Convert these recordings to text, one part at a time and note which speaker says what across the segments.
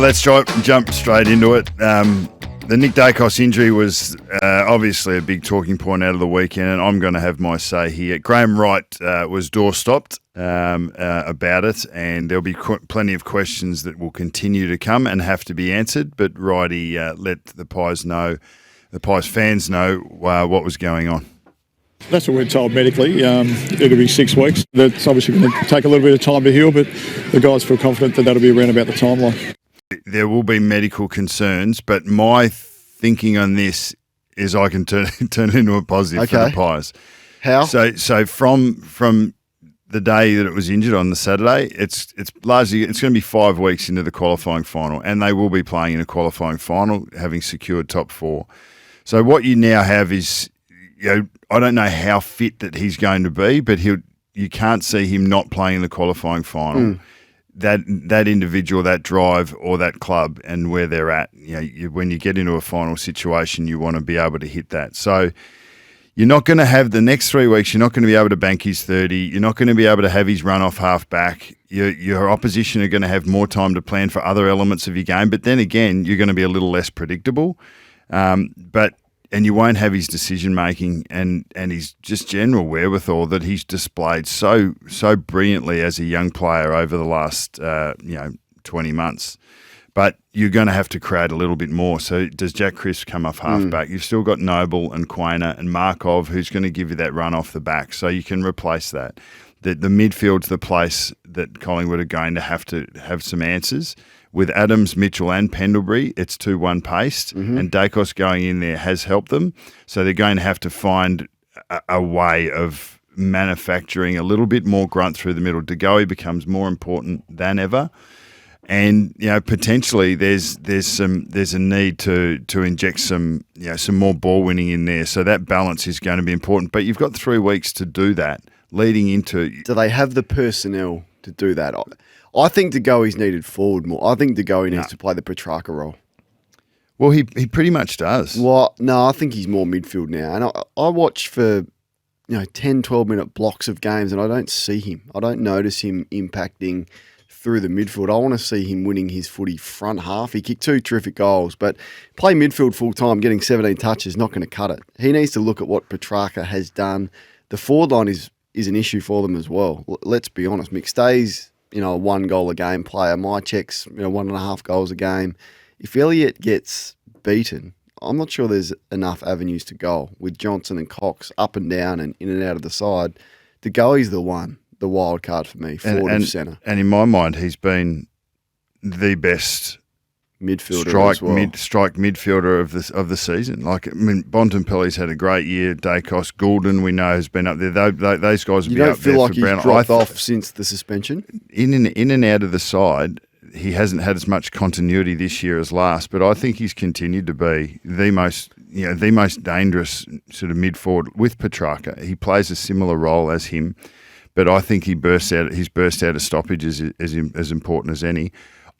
Speaker 1: Let's jump straight into it. The Nick Daicos injury was obviously a big talking point out of the weekend, and I'm going to have my say here. Graham Wright was door-stopped about it, and there'll be plenty of questions that will continue to come and have to be answered, but Wrighty let the Pies fans know what was going on.
Speaker 2: That's what we're told medically. It'll be 6 weeks. That's obviously going to take a little bit of time to heal, but the guys feel confident that that'll be around about the timeline.
Speaker 1: There will be medical concerns, but my thinking on this is I can turn it into a positive for the Pies.
Speaker 3: How?
Speaker 1: So from the day that it was injured on the Saturday, it's going to be 5 weeks into the qualifying final, and they will be playing in a qualifying final, having secured top four. So what you now have is, I don't know how fit that he's going to be, but you can't see him not playing in the qualifying final. That individual, that drive, or that club, and where they're at, when you get into a final situation, you want to be able to hit that. So you're not going to have the next 3 weeks. You're not going to be able to bank his 30. You're not going to be able to have his run off half back. Your opposition are going to have more time to plan for other elements of your game. But then again, you're going to be a little less predictable. And you won't have his decision making and his just general wherewithal that he's displayed so brilliantly as a young player over the last 20 months. But you're going to have to create a little bit more. So does Jack Crisp come off half back? You've still got Noble and Quainer and Markov, who's going to give you that run off the back, so you can replace that. The midfield's the place that Collingwood are going to have some answers. With Adams, Mitchell and Pendlebury, it's 2-1 paced, and Daicos going in there has helped them. So they're going to have to find a way of manufacturing a little bit more grunt through the middle. De Goey becomes more important than ever. And potentially there's a need to inject some more ball winning in there. So that balance is going to be important. But you've got 3 weeks to do that leading into.
Speaker 3: Do they have the personnel to do that? I think De Goey's needed forward more. I think De Goey needs to play the Petrarca role.
Speaker 1: Well, he pretty much does.
Speaker 3: Well, no, I think he's more midfield now. And I watch for 10, 12-minute blocks of games, and I don't see him. I don't notice him impacting through the midfield. I want to see him winning his footy front half. He kicked 2 terrific goals, but play midfield full-time, getting 17 touches, not going to cut it. He needs to look at what Petrarca has done. The forward line is an issue for them as well. Let's be honest. McStay's a 1 goal a game player. Mycheck's 1.5 goals a game. If Elliott gets beaten, I'm not sure there's enough avenues to goal with Johnson and Cox up and down and in and out of the side. De Goey's the wild card for me, forward and centre.
Speaker 1: And in my mind, he's been the best
Speaker 3: midfielder
Speaker 1: strike midfielder of the season. Bontempelli's had a great year. Daicos, Goulden, we know, has been up there. Those guys will be up there for Brown.
Speaker 3: You don't feel like he's dropped off since the suspension?
Speaker 1: In and out of the side, he hasn't had as much continuity this year as last, but I think he's continued to be the most dangerous sort of mid-forward with Petrarca. He plays a similar role as him, but I think his burst out of stoppage is as important as any.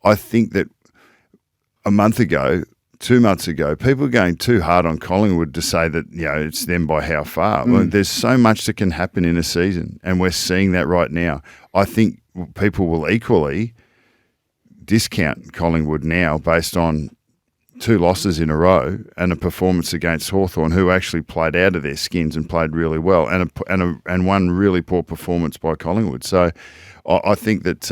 Speaker 1: I think that a month ago, 2 months ago, people were going too hard on Collingwood to say that it's them by how far. Well, there's so much that can happen in a season, and we're seeing that right now. I think people will equally discount Collingwood now based on 2 losses in a row and a performance against Hawthorn, who actually played out of their skins and played really well, and one really poor performance by Collingwood. So I think that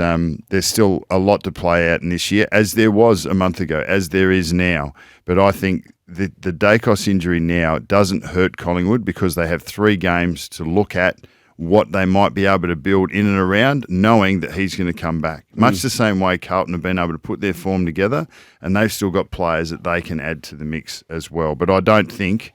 Speaker 1: there's still a lot to play out in this year, as there was a month ago, as there is now. But I think the Daicos injury now doesn't hurt Collingwood because they have 3 games to look at what they might be able to build in and around, knowing that he's going to come back. Much the same way Carlton have been able to put their form together, and they've still got players that they can add to the mix as well. But I don't think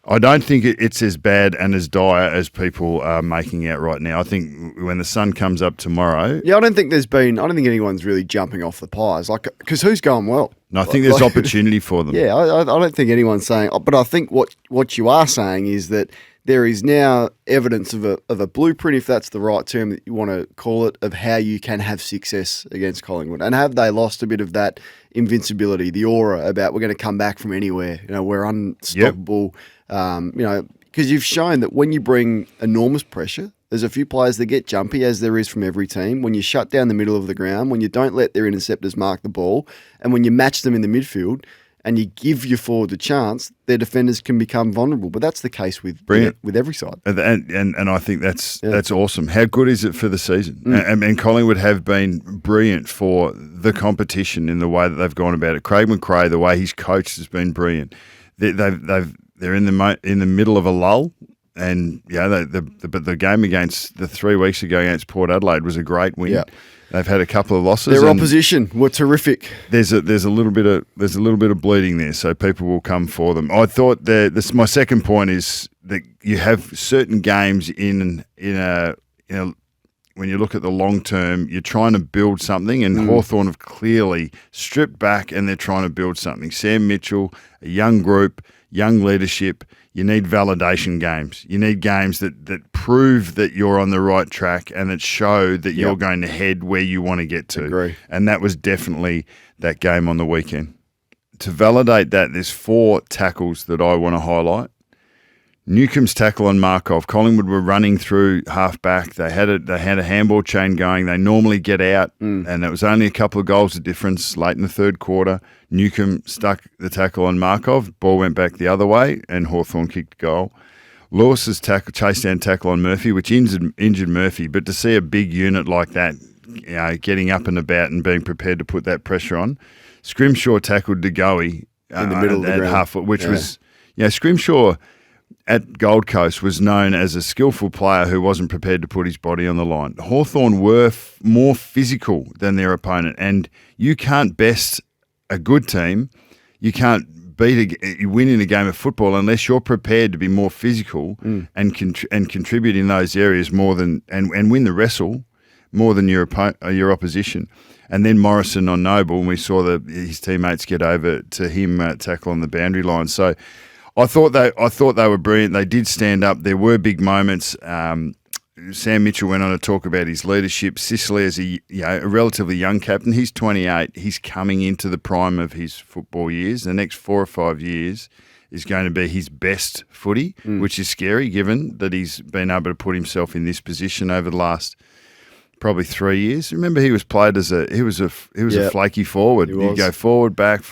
Speaker 1: it's as bad and as dire as people are making out right now. I think when the sun comes up tomorrow...
Speaker 3: Yeah, I don't think anyone's really jumping off the Pies. Because who's going well?
Speaker 1: No, I think there's opportunity for them.
Speaker 3: Yeah, I don't think anyone's saying... But I think what you are saying is that there is now evidence of a blueprint, if that's the right term that you want to call it, of how you can have success against Collingwood. And have they lost a bit of that invincibility, the aura about we're going to come back from anywhere? We're unstoppable.
Speaker 1: Yep.
Speaker 3: Because you've shown that when you bring enormous pressure, There's a few players that get jumpy, as there is from every team. When you shut down the middle of the ground, when you don't let their interceptors mark the ball, and when you match them in the midfield and you give your forward a chance, their defenders can become vulnerable. But that's the case with every side.
Speaker 1: And I think that's awesome. How good is it for the season? And Collingwood have been brilliant for the competition in the way that they've gone about it. Craig McRae, the way he's coached, has been brilliant. They're in the middle of a lull. And but the game against the 3 weeks ago against Port Adelaide was a great win. Yeah. They've had a couple of losses.
Speaker 3: Their opposition were terrific.
Speaker 1: There's a little bit of bleeding there, so people will come for them. I thought my second point is that you have certain games in when you look at the long term, you're trying to build something, and Hawthorn have clearly stripped back and they're trying to build something. Sam Mitchell, a young group, young leadership. You need validation games. You need games that prove that you're on the right track and that show that you're going to head where you want to get to.
Speaker 3: Agree.
Speaker 1: And that was definitely that game on the weekend. To validate that, there's 4 tackles that I want to highlight. Newcomb's tackle on Markov. Collingwood were running through half-back. They had a handball chain going. They normally get out, and it was only a couple of goals of difference late in the third quarter. Newcomb stuck the tackle on Markov. Ball went back the other way, and Hawthorn kicked a goal. Lewis's chase down tackle on Murphy, which injured Murphy. But to see a big unit like that, getting up and about and being prepared to put that pressure on. Scrimshaw tackled DeGoey
Speaker 3: in the middle of the ground.
Speaker 1: Half, which was Scrimshaw at Gold Coast was known as a skillful player who wasn't prepared to put his body on the line. Hawthorn were more physical than their opponent, and you can't best a good team. You can't win in a game of football unless you're prepared to be more physical and contribute in those areas more than and win the wrestle more than your opposition. And then Morrison on Noble, and we saw his teammates get over to him tackle on the boundary line. So I thought they were brilliant. They did stand up. There were big moments. Sam Mitchell went on to talk about his leadership. Sicily, as a relatively young captain, he's 28. He's coming into the prime of his football years. The next 4 or 5 years is going to be his best footy, which is scary given that he's been able to put himself in this position over the last probably 3 years. Remember, he was played as a flaky forward. He'd go forward, back,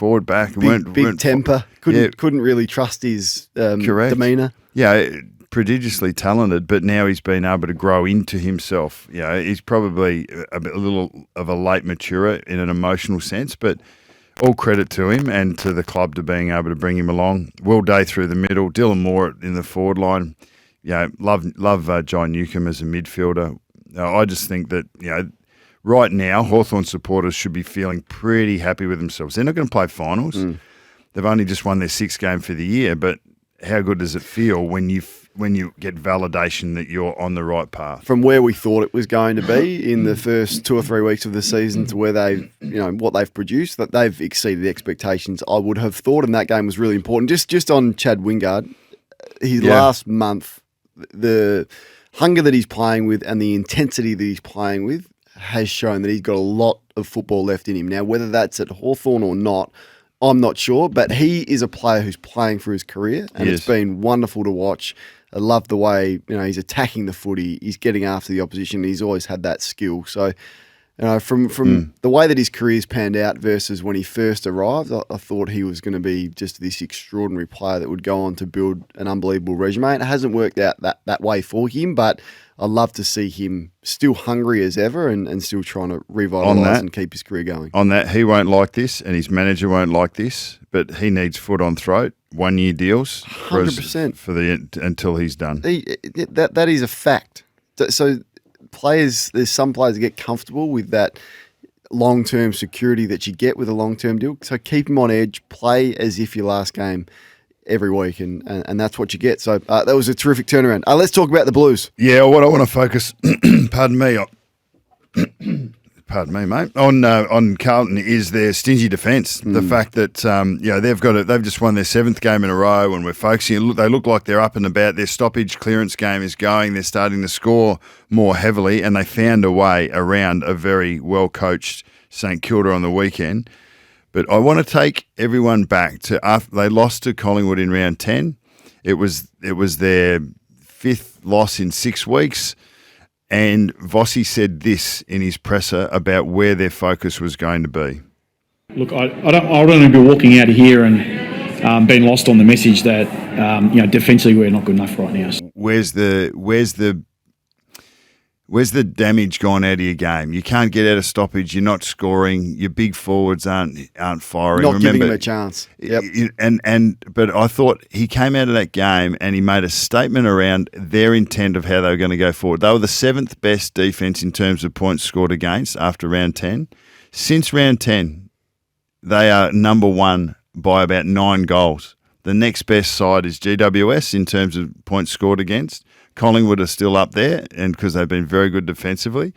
Speaker 1: and
Speaker 3: big temper. Couldn't really trust his demeanour.
Speaker 1: Yeah, prodigiously talented, but now he's been able to grow into himself. He's probably a little of a late maturer in an emotional sense, but all credit to him and to the club to being able to bring him along. Will Day through the middle, Dylan Moore in the forward line. Love John Newcomb as a midfielder. I just think that right now Hawthorn supporters should be feeling pretty happy with themselves. They're not going to play finals. They've only just won their 6th game for the year, but how good does it feel when you get validation that you're on the right path?
Speaker 3: From where we thought it was going to be in the first 2 or 3 weeks of the season to where what they've produced, that they've exceeded the expectations I would have thought, and that game was really important. Just on Chad Wingard, his last month, the hunger that he's playing with and the intensity that he's playing with has shown that he's got a lot of football left in him. Now, whether that's at Hawthorn or not, I'm not sure, but he is a player who's playing for his career, and it's been wonderful to watch. I love the way he's attacking the footy, he's getting after the opposition, he's always had that skill. So, from the way that his career's panned out versus when he first arrived, I thought he was going to be just this extraordinary player that would go on to build an unbelievable resume. It hasn't worked out that way for him, but I love to see him still hungry as ever and still trying to revitalise and keep his career going.
Speaker 1: On that, he won't like this and his manager won't like this, but he needs foot on throat, 1-year deals
Speaker 3: 100%
Speaker 1: until he's done.
Speaker 3: That is a fact. So there's some players that get comfortable with that long-term security that you get with a long-term deal. So keep him on edge, play as if your last game every week, and that's what you get. So that was a terrific turnaround. Let's talk about the Blues.
Speaker 1: Yeah, what I want to focus, pardon me, mate, on Carlton is their stingy defence. The fact that they've just won their 7th game in a row, and we're focusing. They look like they're up and about. Their stoppage clearance game is going. They're starting to score more heavily, and they found a way around a very well coached St Kilda on the weekend. But I want to take everyone back to after they lost to Collingwood in round 10. It was their 5th loss in 6 weeks. And Vossi said this in his presser about where their focus was going to be.
Speaker 4: Look, I don't want to be walking out of here and being lost on the message that defensively we're not good enough right now.
Speaker 1: Where's the damage gone out of your game? You can't get out of stoppage. You're not scoring. Your big forwards aren't firing.
Speaker 3: Not giving him a chance. Yep.
Speaker 1: But I thought he came out of that game and he made a statement around their intent of how they were going to go forward. They were the 7th best defence in terms of points scored against after round 10. Since round 10, they are number 1 by about 9 goals. The next best side is GWS in terms of points scored against. Collingwood are still up there, and because they've been very good defensively,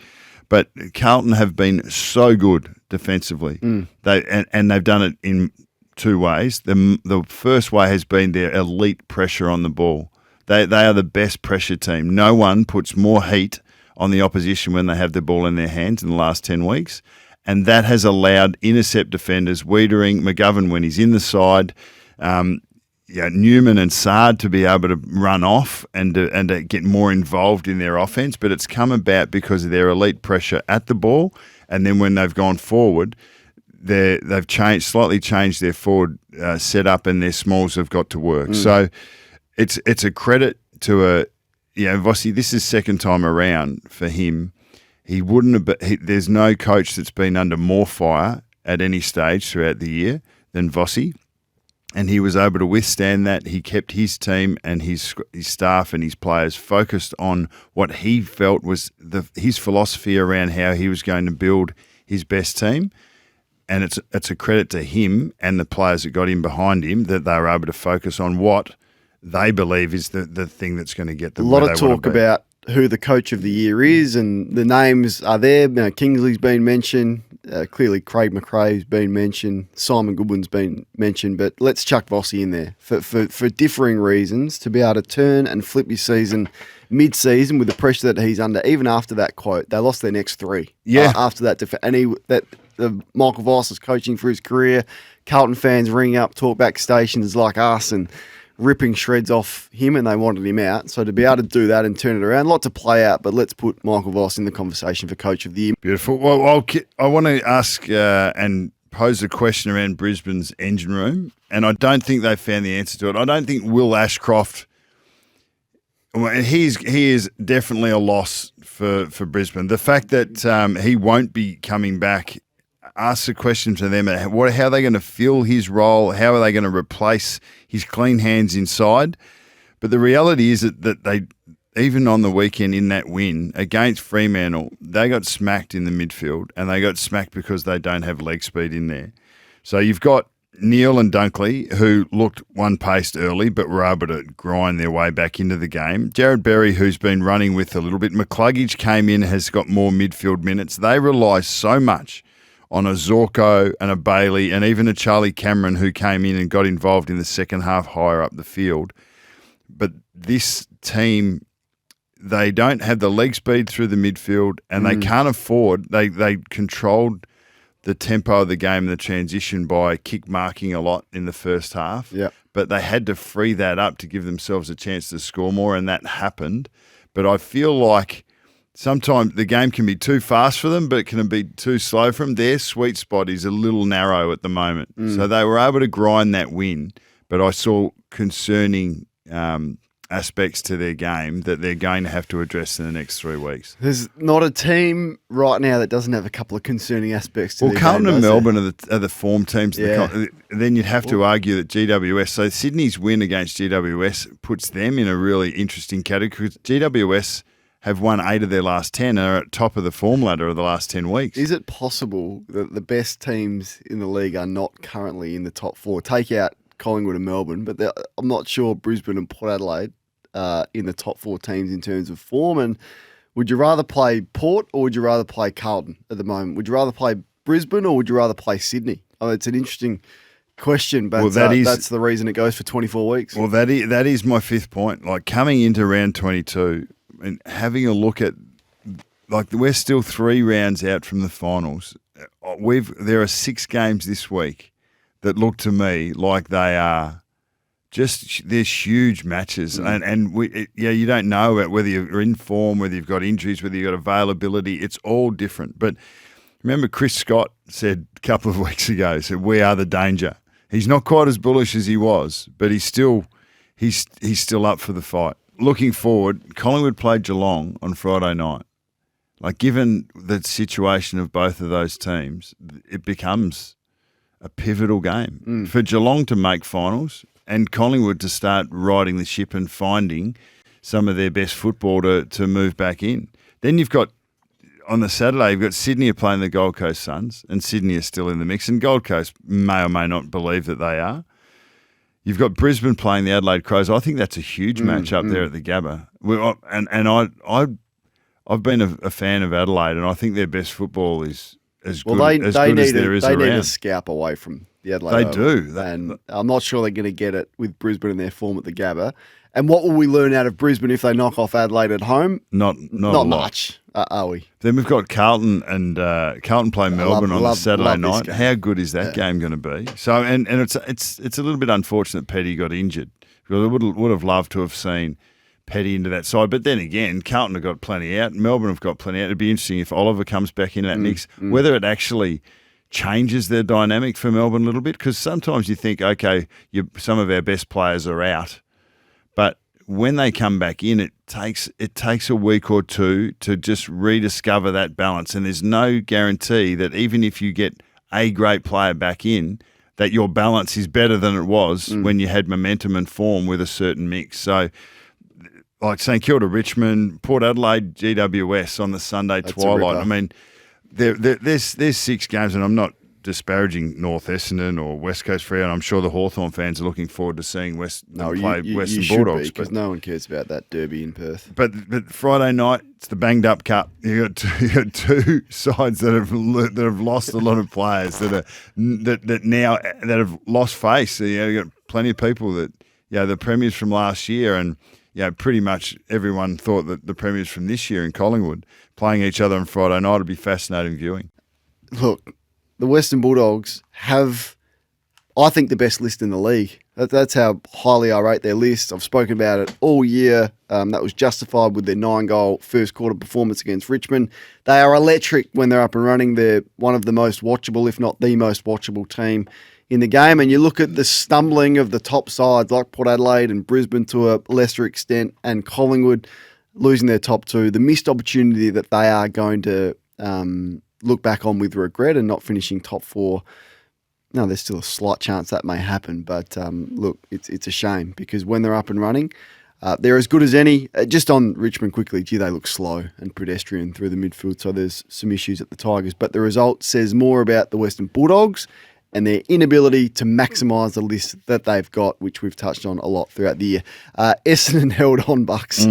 Speaker 1: but Carlton have been so good defensively. They've done it in 2 ways. The first way has been their elite pressure on the ball. They are the best pressure team. No one puts more heat on the opposition when they have the ball in their hands in the last 10 weeks, and that has allowed intercept defenders, Wiedering, McGovern when he's in the side, Newman and Sard to be able to run off and to get more involved in their offense, but it's come about because of their elite pressure at the ball, and then when they've gone forward, they've slightly changed their forward setup, and their smalls have got to work. So it's a credit to Vossi. This is second time around for him. He wouldn't have. There's no coach that's been under more fire at any stage throughout the year than Vossi. And he was able to withstand that. He kept his team and his staff and his players focused on what he felt was his philosophy around how he was going to build his best team. And it's a credit to him and the players that got in behind him that they were able to focus on what they believe is the thing that's going to get them. A lot of talk
Speaker 3: about who the coach of the year is, and the names are there. Kingsley's been mentioned. Clearly, Craig McRae's been mentioned. Simon Goodwin's been mentioned. But let's chuck Vossi in there for differing reasons, to be able to turn and flip his season mid-season with the pressure that he's under. Even after that quote, they lost their next 3.
Speaker 1: Yeah.
Speaker 3: After that, Michael Voss is coaching for his career. Carlton fans ring up talkback stations like us and ripping shreds off him, and they wanted him out. So to be able to do that and turn it around, a lot to play out, but let's put Michael Voss in the conversation for Coach of the Year.
Speaker 1: Beautiful. Well, I want to ask and pose a question around Brisbane's engine room, and I don't think they found the answer to it. I don't think Will Ashcroft, he is definitely a loss for Brisbane. The fact that he won't be coming back, ask the question to them, how are they going to fill his role? How are they going to replace his clean hands inside? But the reality is that they, even on the weekend in that win against Fremantle, they got smacked in the midfield, and they got smacked because they don't have leg speed in there. So you've got Neil and Dunkley, who looked one-paced early but were able to grind their way back into the game. Jared Berry, who's been running with a little bit. McCluggage came in, has got more midfield minutes. They rely so much on a Zorko and a Bailey and even a Charlie Cameron, who came in and got involved in the second half higher up the field. But this team, they don't have the leg speed through the midfield, and they can't afford. They controlled the tempo of the game and the transition by kick marking a lot in the first half.
Speaker 3: Yep.
Speaker 1: But they had to free that up to give themselves a chance to score more, and that happened. But I feel like sometimes the game can be too fast for them, but it can be too slow for them. Their sweet spot is a little narrow at the moment. So they were able to grind that win, but I saw concerning aspects to their game that they're going to have to address in the next 3 weeks.
Speaker 3: There's not a team right now that doesn't have a couple of concerning aspects to their game. Well,
Speaker 1: Carlton and Melbourne are the form teams. Yeah. Then you'd have to argue that GWS, so Sydney's win against GWS puts them in a really interesting category, because GWS have won 8 of their last 10 and are at top of the form ladder of the last 10 weeks.
Speaker 3: Is it possible that the best teams in the league are not currently in the top 4? Take out Collingwood and Melbourne, but I'm not sure Brisbane and Port Adelaide are in the top 4 teams in terms of form. And would you rather play Port or would you rather play Carlton at the moment? Would you rather play Brisbane or would you rather play Sydney? It's an interesting question, but that's the reason it goes for 24 weeks.
Speaker 1: Well, that is my 5th point. Like, coming into round 22 and having a look at, like, we're still 3 rounds out from the finals. There are 6 games this week that look to me like they are there's huge matches, and you don't know about whether you're in form, whether you've got injuries, whether you've got availability. It's all different. But remember, Chris Scott said a couple of weeks ago, said we are the danger. He's not quite as bullish as he was, but he's still up for the fight. Looking forward, Collingwood played Geelong on Friday night. Like, given the situation of both of those teams, it becomes a pivotal game for Geelong to make finals and Collingwood to start riding the ship and finding some of their best football to move back in. Then you've got, on the Saturday, you've got Sydney are playing the Gold Coast Suns, and Sydney are still in the mix, and Gold Coast may or may not believe that they are. You've got Brisbane playing the Adelaide Crows. I think that's a huge match up there at the Gabba. I've been a fan of Adelaide, and I think their best football is as good as there is around.
Speaker 3: They need a scalp away from the Adelaide.
Speaker 1: They do.
Speaker 3: And I'm not sure they're going to get it with Brisbane in their form at the Gabba. And what will we learn out of Brisbane if they knock off Adelaide at home?
Speaker 1: Not
Speaker 3: much, are we?
Speaker 1: Then we've got Carlton and Carlton play Melbourne on the Saturday night.
Speaker 3: Game.
Speaker 1: How good is that game going to be? So and it's a little bit unfortunate Petty got injured, because I would have loved to have seen Petty into that side. But then again, Carlton have got plenty out. Melbourne have got plenty out. It'd be interesting if Oliver comes back in that mix, whether it actually changes their dynamic for Melbourne a little bit, because sometimes you think, okay, some of our best players are out, but when they come back in, it takes a week or two to just rediscover that balance. And there's no guarantee that even if you get a great player back in, that your balance is better than it was when you had momentum and form with a certain mix. So, like St Kilda, Richmond, Port Adelaide, GWS on the Sunday twilight. I mean, there's 6 games, and I'm not disparaging North Essendon or West Coast Freo, and I'm sure the Hawthorn fans are looking forward to seeing Western Bulldogs.
Speaker 3: Because no one cares about that derby in Perth.
Speaker 1: But Friday night, it's the banged up cup. You got two sides that have lost a lot of players that have lost face. You got plenty of people that the premiers from last year, and pretty much everyone thought that the premiers from this year in Collingwood playing each other on Friday night would be fascinating viewing.
Speaker 3: Look, the Western Bulldogs have, I think, the best list in the league. That's how highly I rate their list. I've spoken about it all year. That was justified with their 9-goal first quarter performance against Richmond. They are electric when they're up and running. They're one of the most watchable, if not the most watchable team in the game. And you look at the stumbling of the top sides like Port Adelaide and Brisbane to a lesser extent, and Collingwood losing their top 2, the missed opportunity that they are going to look back on with regret and not finishing top 4. No, there's still a slight chance that may happen, but look, it's a shame, because when they're up and running, they're as good as any. Just on Richmond quickly, they look slow and pedestrian through the midfield, so there's some issues at the Tigers. But the result says more about the Western Bulldogs and their inability to maximise the list that they've got, which we've touched on a lot throughout the year. Essendon held on, Bucks.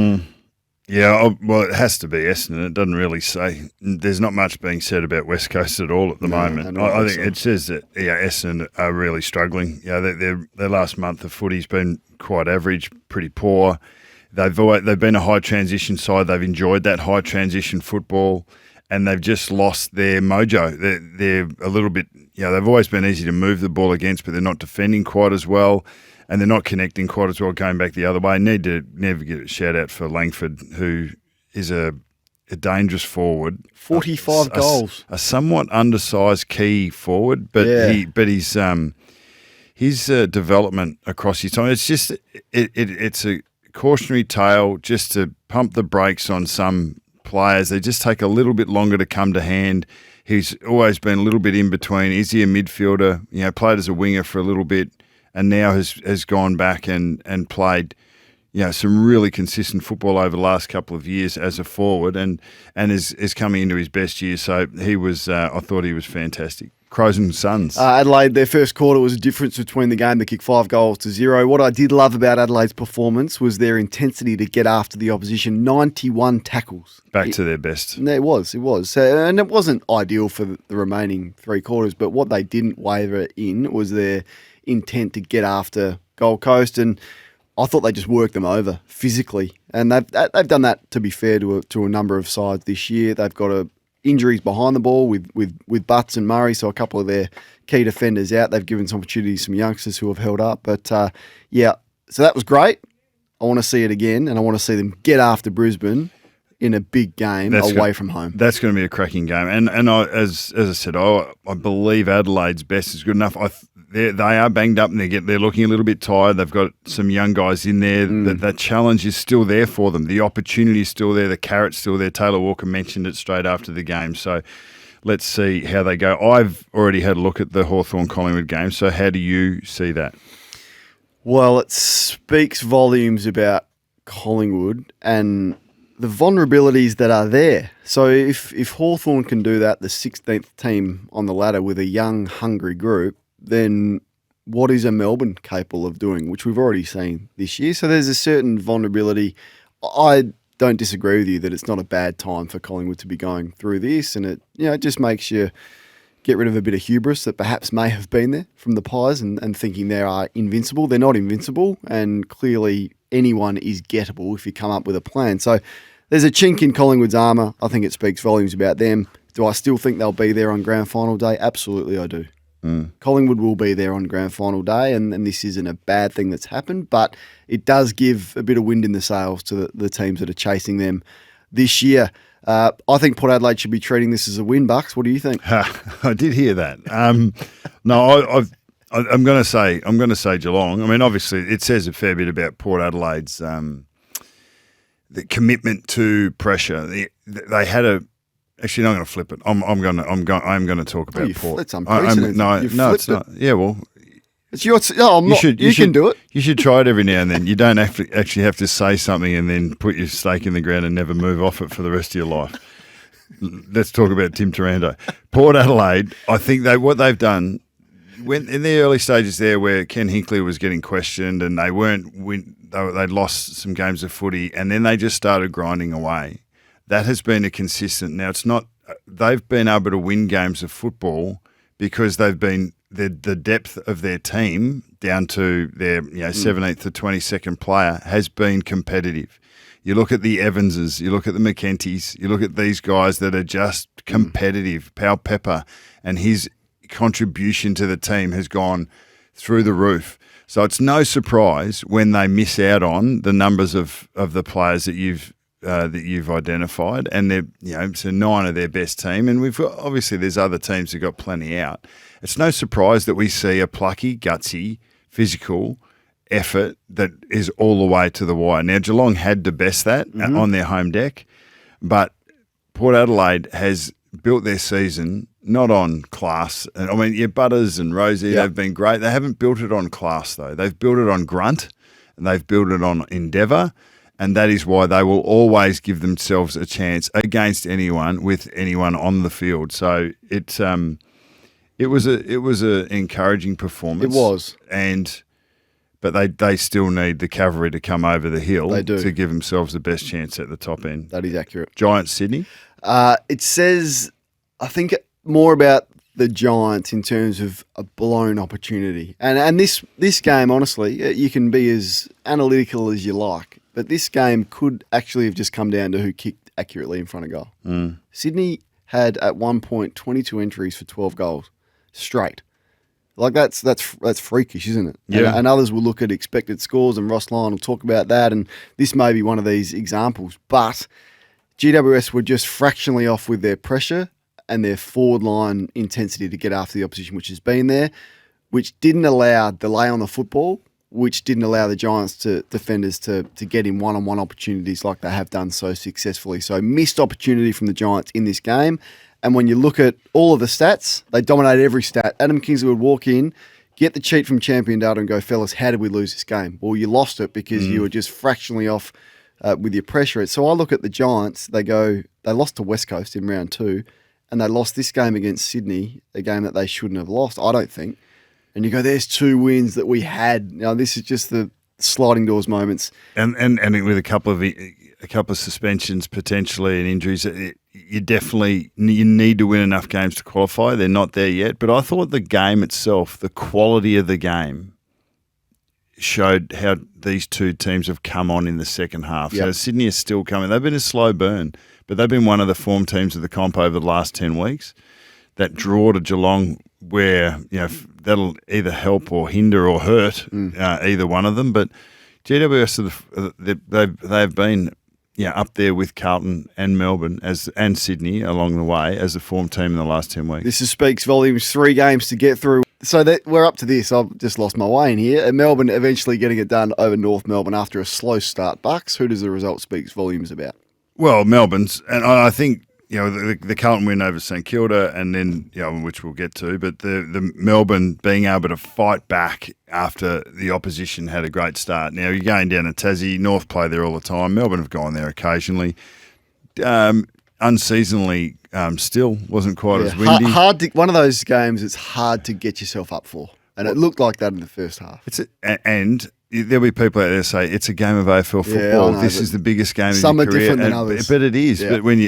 Speaker 1: Yeah, well, it has to be Essendon. It doesn't really say. There's not much being said about West Coast at all at the moment. I think it says that Essendon are really struggling. Their last month of footy's been quite average, pretty poor. They've been a high transition side. They've enjoyed that high transition football, and they've just lost their mojo. They're a little bit. They've always been easy to move the ball against, but they're not defending quite as well. And they're not connecting quite as well going back the other way. Need to never get a shout out for Langford, who is a dangerous forward.
Speaker 3: 45 goals.
Speaker 1: A somewhat undersized key forward, but his development across his time, it's just it's a cautionary tale just to pump the brakes on some players. They just take a little bit longer to come to hand. He's always been a little bit in between. Is he a midfielder? Played as a winger for a little bit, and now has gone back and played, some really consistent football over the last couple of years as a forward, and is coming into his best year. So he was, I thought he was fantastic. Crows and Suns.
Speaker 3: Adelaide, their first quarter was a difference between the game. They kicked 5 goals to 0. What I did love about Adelaide's performance was their intensity to get after the opposition. 91 tackles.
Speaker 1: Back to their best.
Speaker 3: It was. And it wasn't ideal for the remaining 3 quarters, but what they didn't waver in was their intent to get after Gold Coast, and I thought they just worked them over physically, and they've done that, to be fair, to a number of sides this year. They've got injuries behind the ball with Butts and Murray, so a couple of their key defenders out. They've given some opportunities to some youngsters who have held up, but So that was great. I want to see it again, and I want to see them get after Brisbane in a big game away from home.
Speaker 1: That's going to be a cracking game. And as I said, I believe Adelaide's best is good enough. They are banged up and they're looking a little bit tired. They've got some young guys in there. That challenge is still there for them. The opportunity is still there. The carrot's still there. Taylor Walker mentioned it straight after the game. So let's see how they go. I've already had a look at the Hawthorn-Collingwood game. So how do you see that?
Speaker 3: Well, it speaks volumes about Collingwood and the vulnerabilities that are there. So if Hawthorn can do that, the 16th team on the ladder with a young, hungry group, then what is a Melbourne capable of doing, which we've already seen this year? So there's a certain vulnerability. I don't disagree with you that it's not a bad time for Collingwood to be going through this, and it just makes you get rid of a bit of hubris that perhaps may have been there from the Pies and thinking they are invincible. They're not invincible, and clearly anyone is gettable if you come up with a plan. So there's a chink in Collingwood's armour. I think it speaks volumes about them. Do I still think they'll be there on grand final day? Absolutely I do. Collingwood will be there on grand final day, and this isn't a bad thing that's happened, but it does give a bit of wind in the sails to the teams that are chasing them this year. I think Port Adelaide should be treating this as a win, Bucks. What do you think?
Speaker 1: I did hear that. No, I'm going to say Geelong. I mean, obviously, it says a fair bit about Port Adelaide's the commitment to pressure. They had a. Actually, no, I'm going to flip it. I'm going to talk about Port.
Speaker 3: That's unprecedented.
Speaker 1: No, it's not. Yeah, well,
Speaker 3: it's your. No, I'm not. You can do it.
Speaker 1: You should try it every now and then. You don't actually have to say something and then put your stake in the ground and never move off it for the rest of your life. Let's talk about Tim Taranto. Port Adelaide, I think what they've done when in the early stages there, where Ken Hinkley was getting questioned and they'd lost some games of footy, and then they just started grinding away. That has been a consistent. Now it's not. They've been able to win games of football because they've been the depth of their team down to their 17th to 22nd player has been competitive. You look at the Evanses, you look at the McKenties, you look at these guys that are just competitive. Pal Pepper and his contribution to the team has gone through the roof. So it's no surprise when they miss out on the numbers of the players that you've identified, and they're so 9 of their best team, and we've got, obviously there's other teams that got plenty out. It's no surprise that we see a plucky, gutsy, physical effort that is all the way to the wire. Now Geelong had to best that on their home deck, but Port Adelaide has built their season not on class. I mean, Butters and Rosie, they've been great. They haven't built it on class though. They've built it on grunt, and they've built it on endeavour. And that is why they will always give themselves a chance against anyone with anyone on the field. So it was a encouraging performance.
Speaker 3: It was,
Speaker 1: but they still need the cavalry to come over the hill
Speaker 3: They do.
Speaker 1: to give themselves the best chance at the top end.
Speaker 3: that is accurate.
Speaker 1: Giants Sydney.
Speaker 3: It says, I think, more about the Giants in terms of a blown opportunity. And this game, honestly, you can be as analytical as you like, but this game could actually have just come down to who kicked accurately in front of goal. Sydney had at one point 22 entries for 12 goals straight. Like that's freakish, isn't it?
Speaker 1: Yeah.
Speaker 3: And others will look at expected scores, and Ross Lyon will talk about that, and this may be one of these examples. But GWS were just fractionally off with their pressure and their forward line intensity to get after the opposition, which has been there, which didn't allow delay on the football, which didn't allow the Giants defenders to get in one-on-one opportunities like they have done so successfully. So missed opportunity from the Giants in this game. And when you look at all of the stats, they dominated every stat. Adam Kingsley would walk in, get the cheat from Champion Data and go, fellas, how did we lose this game? Well, you lost it because you were just fractionally off with your pressure. So I look at the Giants, they lost to West Coast in round 2, and they lost this game against Sydney, a game that they shouldn't have lost, I don't think. And you go, there's 2 wins that we had. Now, this is just the sliding doors moments.
Speaker 1: And with a couple of suspensions potentially and injuries, you need to win enough games to qualify. They're not there yet. But I thought the game itself, the quality of the game, showed how these two teams have come on in the second half.
Speaker 3: Yep.
Speaker 1: So Sydney is still coming. They've been a slow burn, but they've been one of the form teams of the comp over the last 10 weeks. That draw to Geelong, where that'll either help or hinder or hurt either one of them. But GWS they've been up there with Carlton and Melbourne and Sydney along the way as a form team in the last 10 weeks.
Speaker 3: This speaks volumes. 3 games to get through. So that we're up to this. I've just lost my way in here. And Melbourne eventually getting it done over North Melbourne after a slow start. Bucks, who does the result speaks volumes about?
Speaker 1: Well, Melbourne's, and I think the Carlton win over St Kilda, and then which we'll get to, but the Melbourne being able to fight back after the opposition had a great start. Now you're going down to Tassie. North play there all the time. Melbourne have gone there occasionally. Unseasonally, still wasn't quite as windy.
Speaker 3: One of those games it's hard to get yourself up for, and it looked like that in the first half.
Speaker 1: And there'll be people out there say it's a game of AFL football. This is the biggest game of your career.
Speaker 3: Some are different than others,
Speaker 1: but it is. Yeah. But when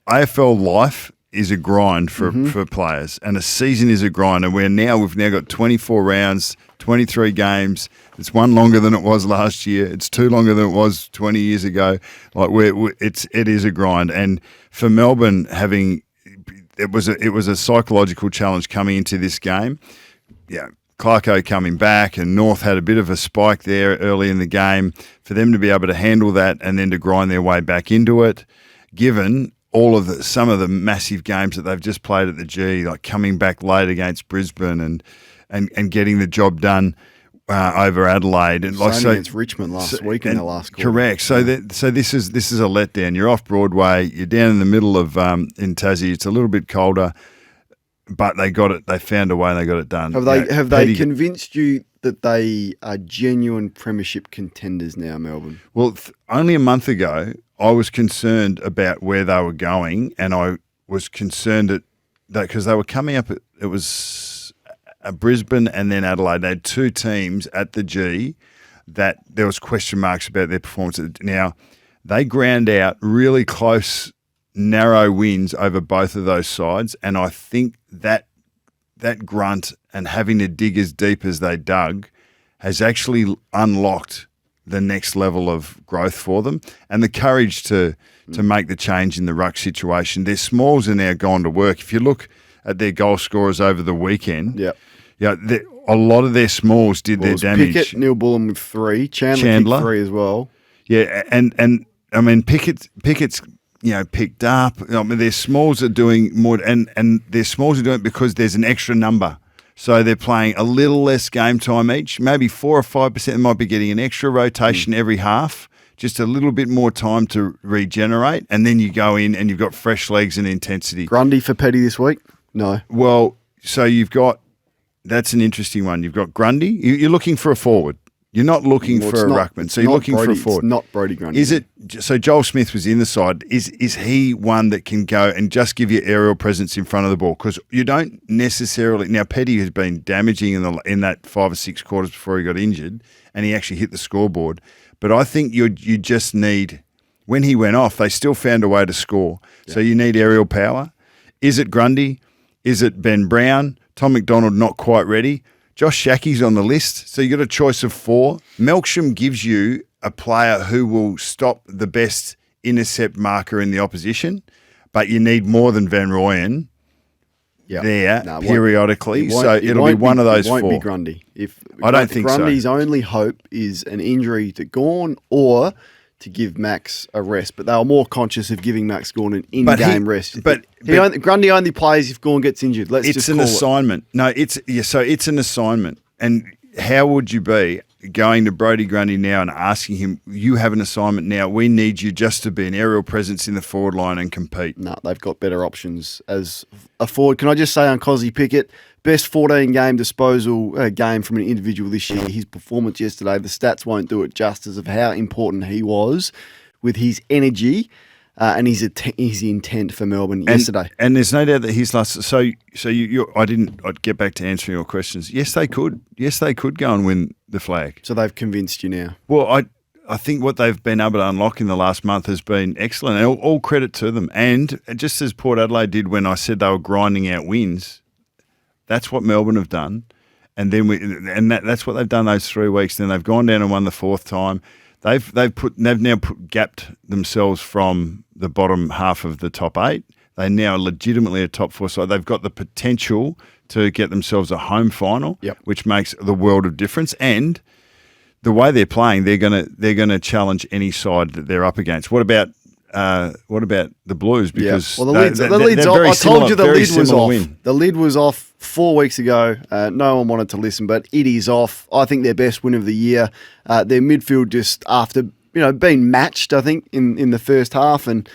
Speaker 1: AFL life is a grind for players, and a season is a grind. And we've now got 24 rounds, 23 games. It's one longer than it was last year. It's 2 longer than it was 20 years ago. It is a grind. And for Melbourne, it was a psychological challenge coming into this game. Yeah. Clarko coming back, and North had a bit of a spike there early in the game. For them to be able to handle that and then to grind their way back into it, given some of the massive games that they've just played at the G, like coming back late against Brisbane and getting the job done over Adelaide, and
Speaker 3: against Richmond last week in the last quarter.
Speaker 1: Correct. So this is a letdown. You're off Broadway. You're down in the middle of in Tassie. It's a little bit colder. But they got it. They found a way and they got it done.
Speaker 3: Have they convinced you that they are genuine premiership contenders now, Melbourne?
Speaker 1: Well, only a month ago, I was concerned about where they were going, and I was concerned that because they were coming up. It was Brisbane and then Adelaide. They had 2 teams at the G that there was question marks about their performance. Now they ground out really close, narrow wins over both of those sides, and I think that grunt and having to dig as deep as they dug has actually unlocked the next level of growth for them, and the courage to make the change in the ruck situation. Their smalls are now gone to work. If you look at their goal scorers over the weekend, a lot of their smalls did their damage.
Speaker 3: Pickett, Neil Bullen with 3, Chandler kicked 3 as well.
Speaker 1: Yeah, and I mean Pickett's picked up. I mean, their smalls are doing more, and their smalls are doing it because there's an extra number. So they're playing a little less game time each, maybe 4 or 5%. They might be getting an extra rotation every half, just a little bit more time to regenerate, and then you go in and you've got fresh legs and intensity.
Speaker 3: Grundy for Petty this week? No.
Speaker 1: Well, so that's an interesting one. You've got Grundy. You're looking for a forward. You're not looking for a ruckman, so you're looking for a forward.
Speaker 3: It's not Brodie Grundy.
Speaker 1: Is it? So Joel Smith was in the side. Is he one that can go and just give you aerial presence in front of the ball? Because you don't necessarily. Now Petty has been damaging in that 5 or 6 quarters before he got injured, and he actually hit the scoreboard. But I think you just need. When he went off, they still found a way to score. Yeah. So you need aerial power. Is it Grundy? Is it Ben Brown? Tom McDonald not quite ready. Josh Shackey's on the list, so you got a choice of 4. Melksham gives you a player who will stop the best intercept marker in the opposition, but you need more than Van Rooyen periodically. So it'll be one of those 4.
Speaker 3: It won't be Grundy.
Speaker 1: I don't think
Speaker 3: Grundy's only hope is an injury to Gawn or to give Max a rest, but they were more conscious of giving Max Gawn an in-game rest. But Grundy only plays if Gawn gets injured.
Speaker 1: It's an assignment. No, it's an assignment. And how would you be going to Brodie Grundy now and asking him, you have an assignment now, we need you just to be an aerial presence in the forward line and compete?
Speaker 3: No, they've got better options as a forward. Can I just say on Cozzy Pickett, best 14-game disposal game from an individual this year. His performance yesterday, the stats won't do it justice of how important he was with his energy and his intent for Melbourne yesterday.
Speaker 1: And there's no doubt that his last. So I'd get back to answering your questions. Yes, they could. Yes, they could go and win the flag.
Speaker 3: So they've convinced you now.
Speaker 1: Well, I think what they've been able to unlock in the last month has been excellent, and all credit to them. And just as Port Adelaide did when I said they were grinding out wins. That's what Melbourne have done, and then that's what they've done those 3 weeks. Then they've gone down and won the 4th time. They've now gapped themselves from the bottom half of the top 8. They're now legitimately a top 4 side. They've got the potential to get themselves a home final,
Speaker 3: Yep.
Speaker 1: which makes the world of difference. And the way they're playing, they're gonna challenge any side that they're up against. What about the Blues? Because
Speaker 3: well, the lid's off. I told you the lid was off.
Speaker 1: Win.
Speaker 3: The lid was off 4 weeks ago. No one wanted to listen, but it is off. I think their best win of the year. Their midfield just after being matched, I think in the first half, and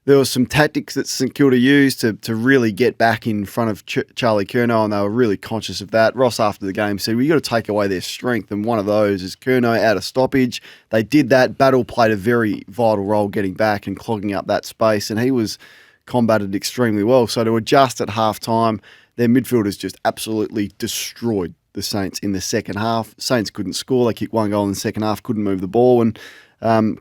Speaker 3: there was some tactics that St Kilda used to really get back in front of Charlie Curnow, and they were really conscious of that. Ross, after the game, said, "We've got to take away their strength," and one of those is Curnow out of stoppage. They did that. Battle played a very vital role getting back and clogging up that space, and he was combated extremely well. So to adjust at half-time, their midfielders just absolutely destroyed the Saints in the second half. Saints couldn't score. They kicked one goal in the second half, couldn't move the ball, and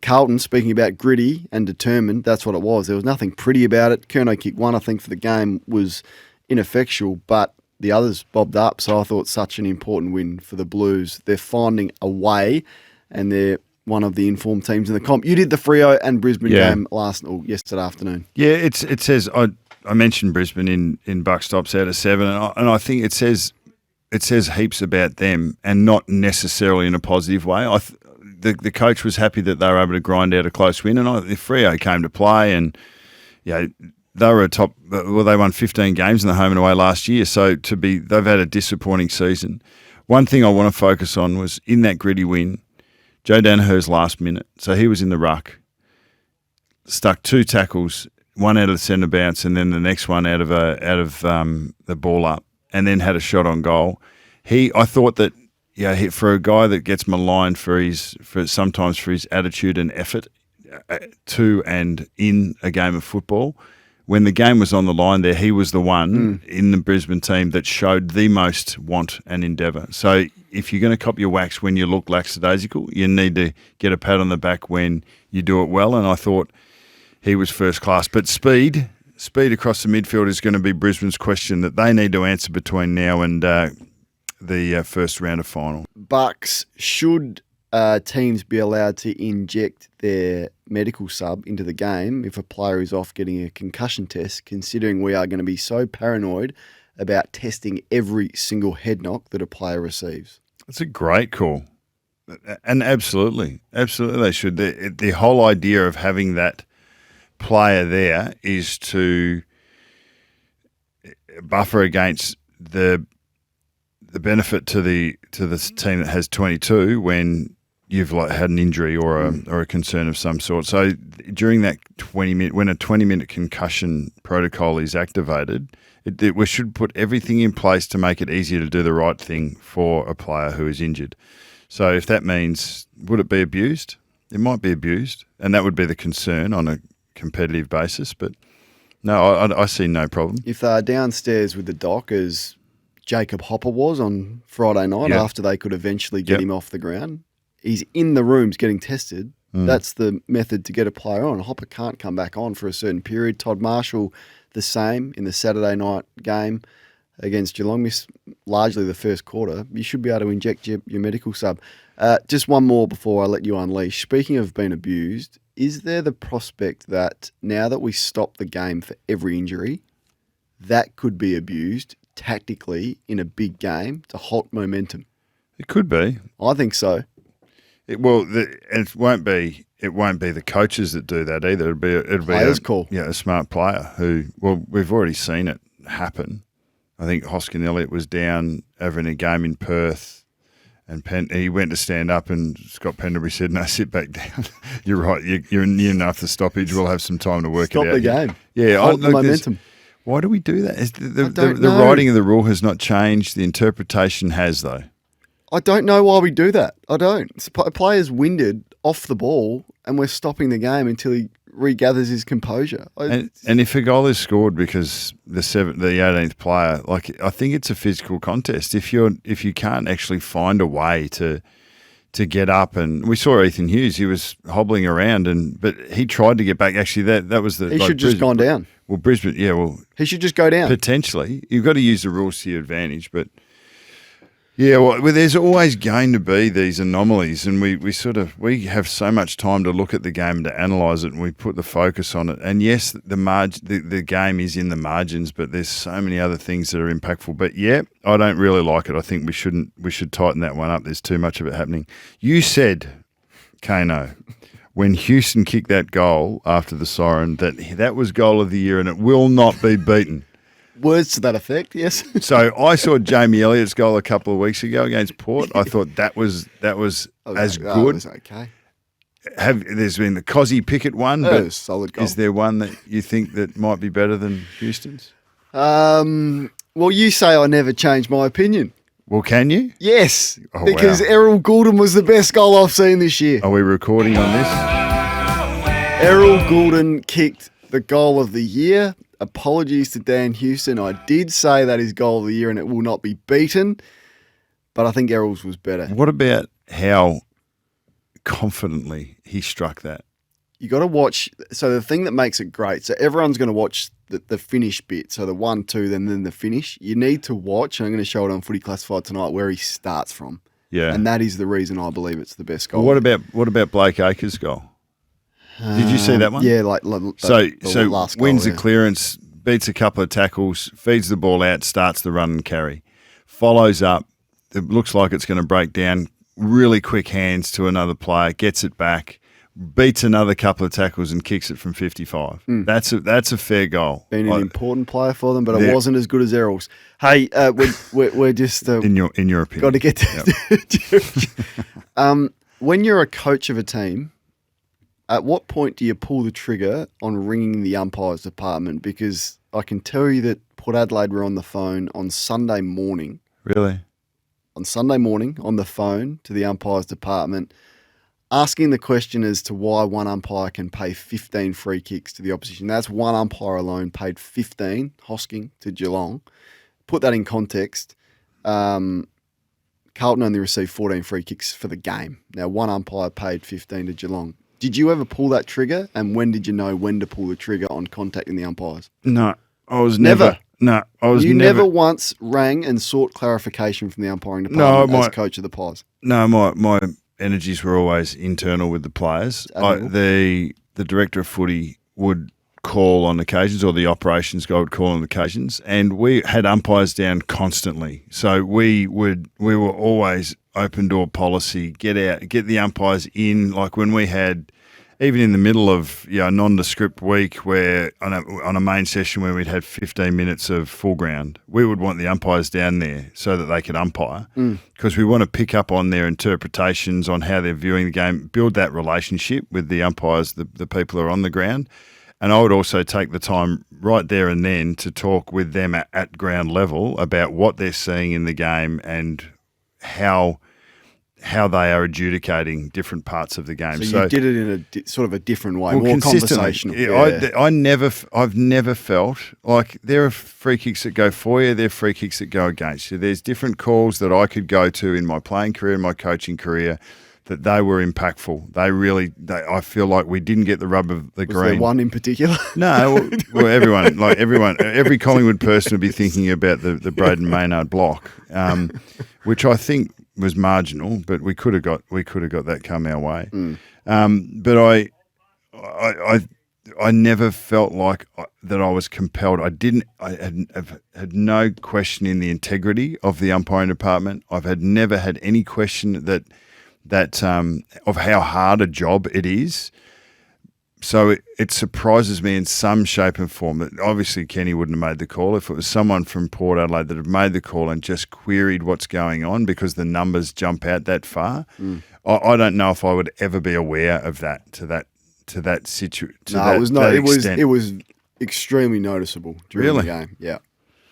Speaker 3: Carlton, speaking about gritty and determined, that's what it was. There was nothing pretty about it. Curnow kick one, I think, for the game was ineffectual, but the others bobbed up. So I thought such an important win for the Blues. They're finding a way, and they're one of the informed teams in the comp. You did the Freo and Brisbane game yesterday afternoon.
Speaker 1: Yeah, it says I mentioned Brisbane in buck stops out of 7, and I think it says heaps about them, and not necessarily in a positive way. The coach was happy that they were able to grind out a close win, and the Freo came to play, and they were a top. Well, they won 15 games in the home and away last year, so they've had a disappointing season. One thing I want to focus on was in that gritty win, Joe Danaher's last minute. So he was in the ruck, stuck 2 tackles, one out of the centre bounce, and then the next one out of the ball up, and then had a shot on goal. I thought that. Yeah, for a guy that gets maligned sometimes for his attitude and effort to and in a game of football, when the game was on the line there, he was the one in the Brisbane team that showed the most want and endeavour. So if you're going to cop your wax when you look lackadaisical, you need to get a pat on the back when you do it well, and I thought he was first class. But speed across the midfield is going to be Brisbane's question that they need to answer between now and the first round of final.
Speaker 3: Bucks, should teams be allowed to inject their medical sub into the game if a player is off getting a concussion test, considering we are going to be so paranoid about testing every single head knock that a player receives?
Speaker 1: That's a great call. And absolutely they should. The whole idea of having that player there is to buffer against the benefit to the team that has 22 when you've had an injury or a concern of some sort. So during that 20-minute, when a 20-minute concussion protocol is activated, we should put everything in place to make it easier to do the right thing for a player who is injured. So if that means, would it be abused? It might be abused, and that would be the concern on a competitive basis. But no, I see no problem.
Speaker 3: If they're downstairs with the doc, as Jacob Hopper was on Friday night after they could eventually get him off the ground, he's in the rooms getting tested. That's the method to get a player on. Hopper can't come back on for a certain period. Todd Marshall, the same in the Saturday night game against Geelong, missed largely the first quarter. You should be able to inject your medical sub. Just one more before I let you unleash. Speaking of being abused, is there the prospect that now that we stop the game for every injury, that could be abused tactically in a big game to halt momentum?
Speaker 1: It could be.
Speaker 3: I think so.
Speaker 1: It won't be the coaches that do that either. It'll be
Speaker 3: Players call.
Speaker 1: Yeah, a smart player who. Well, we've already seen it happen. I think Hoskin Elliott was down over in a game in Perth, and he went to stand up, and Scott Pendlebury said, "No, sit back down. You're right. You're near enough the stoppage. We'll have some time to work it out."
Speaker 3: Stop the game.
Speaker 1: Yeah,
Speaker 3: halt the momentum.
Speaker 1: Why do we do that? The writing of the rule has not changed. The interpretation has, though.
Speaker 3: I don't know why we do that. I don't. A player's winded off the ball, and we're stopping the game until he regathers his composure.
Speaker 1: And if a goal is scored because the 18th player, I think it's a physical contest. If you can't actually find a way to get up, and we saw Ethan Hughes, he was hobbling around, but he tried to get back. Actually, that was the.
Speaker 3: He should just gone down.
Speaker 1: Well, Brisbane, yeah. Well,
Speaker 3: he should just go down.
Speaker 1: Potentially, you've got to use the rules to your advantage, but Yeah, well, there's always going to be these anomalies, and we have so much time to look at the game and to analyse it, and we put the focus on it. And yes, the game is in the margins, but there's so many other things that are impactful. But yeah, I don't really like it. I think we should tighten that one up. There's too much of it happening. You said, Kano, when Houston kicked that goal after the siren, that was goal of the year, and it will not be beaten.
Speaker 3: Words to that effect, yes.
Speaker 1: So I saw Jamie Elliott's goal a couple of weeks ago against Port. I thought that was as good.
Speaker 3: That was okay.
Speaker 1: There's been the Cozzy Pickett one,
Speaker 3: That
Speaker 1: but
Speaker 3: was a solid goal.
Speaker 1: is there one that you think that might be better than Houston's?
Speaker 3: Well, you say I never change my opinion.
Speaker 1: Well, can you?
Speaker 3: Yes,
Speaker 1: Oh,
Speaker 3: because
Speaker 1: wow.
Speaker 3: Errol Goulden was the best goal I've seen this year.
Speaker 1: Are we recording on this?
Speaker 3: Errol Goulden kicked the goal of the year. Apologies to Dan Houston. I did say that is goal of the year and it will not be beaten, but I think Errol's was better.
Speaker 1: What about how confidently he struck that?
Speaker 3: You got to watch. So the thing that makes it great, so everyone's going to watch the finish bit. So the 1-2, then the finish. You need to watch, and I'm going to show it on Footy Classified tonight, where he starts from.
Speaker 1: Yeah.
Speaker 3: And that is the reason I believe it's the best goal.
Speaker 1: What about Blake Acres' goal? Did you see that one?
Speaker 3: Yeah,
Speaker 1: So
Speaker 3: last goal,
Speaker 1: wins the
Speaker 3: yeah.
Speaker 1: clearance, beats a couple of tackles, feeds the ball out, starts the run and carry, follows up. It looks like it's going to break down. Really quick hands to another player, gets it back, beats another couple of tackles and kicks it from 55. That's a fair goal.
Speaker 3: Been an important player for them, but it wasn't as good as Errol's. Hey, we're just
Speaker 1: in your opinion.
Speaker 3: got to get to when you're a coach of a team. At what point do you pull the trigger on ringing the umpires department? Because I can tell you that Port Adelaide were on the phone on Sunday morning.
Speaker 1: Really?
Speaker 3: On Sunday morning, on the phone to the umpires department, asking the question as to why one umpire can pay 15 free kicks to the opposition. That's one umpire alone paid 15, Hosking to Geelong. Put that in context. Carlton only received 14 free kicks for the game. Now, one umpire paid 15 to Geelong. Did you ever pull that trigger? And when did you know when to pull the trigger on contacting the umpires?
Speaker 1: No, I was
Speaker 3: Never.
Speaker 1: No, I was
Speaker 3: You
Speaker 1: never.
Speaker 3: never once rang and sought clarification from the umpiring department as coach of the Pies.
Speaker 1: No, my energies were always internal with the players. The director of footy would call on occasions, or the operations guy would call on occasions, and we had umpires down constantly. So we were always open door policy, get the umpires in. Like when we had, even in the middle of a nondescript week where on a main session where we'd had 15 minutes of full ground, we would want the umpires down there so that they could umpire, because we want to pick up on their interpretations on how they're viewing the game, build that relationship with the umpires, the people who are on the ground. And I would also take the time right there and then to talk with them at ground level about what they're seeing in the game and how they are adjudicating different parts of the game.
Speaker 3: So you did it in a sort of a different way, more
Speaker 1: consistently.
Speaker 3: conversational.
Speaker 1: Yeah, I've never felt like there are free kicks that go for you, there are free kicks that go against you. There's different calls that I could go to in my playing career, in my coaching caree, that they were impactful. I feel like we didn't get the rub of the green.
Speaker 3: Was there one in particular?
Speaker 1: No, well, every Collingwood person would be thinking about the Braden Maynard block, which I think was marginal, but we could have got that come our way. But I never felt like that I was compelled. I had no question in the integrity of the umpiring department. I've never had any question that of how hard a job it is. So it surprises me in some shape and form that obviously Kenny wouldn't have made the call. If it was someone from Port Adelaide that had made the call and just queried what's going on because the numbers jump out that far, I don't know if I would ever be aware of that to that situation.
Speaker 3: No, it was not. It was extremely noticeable during the game. Yeah.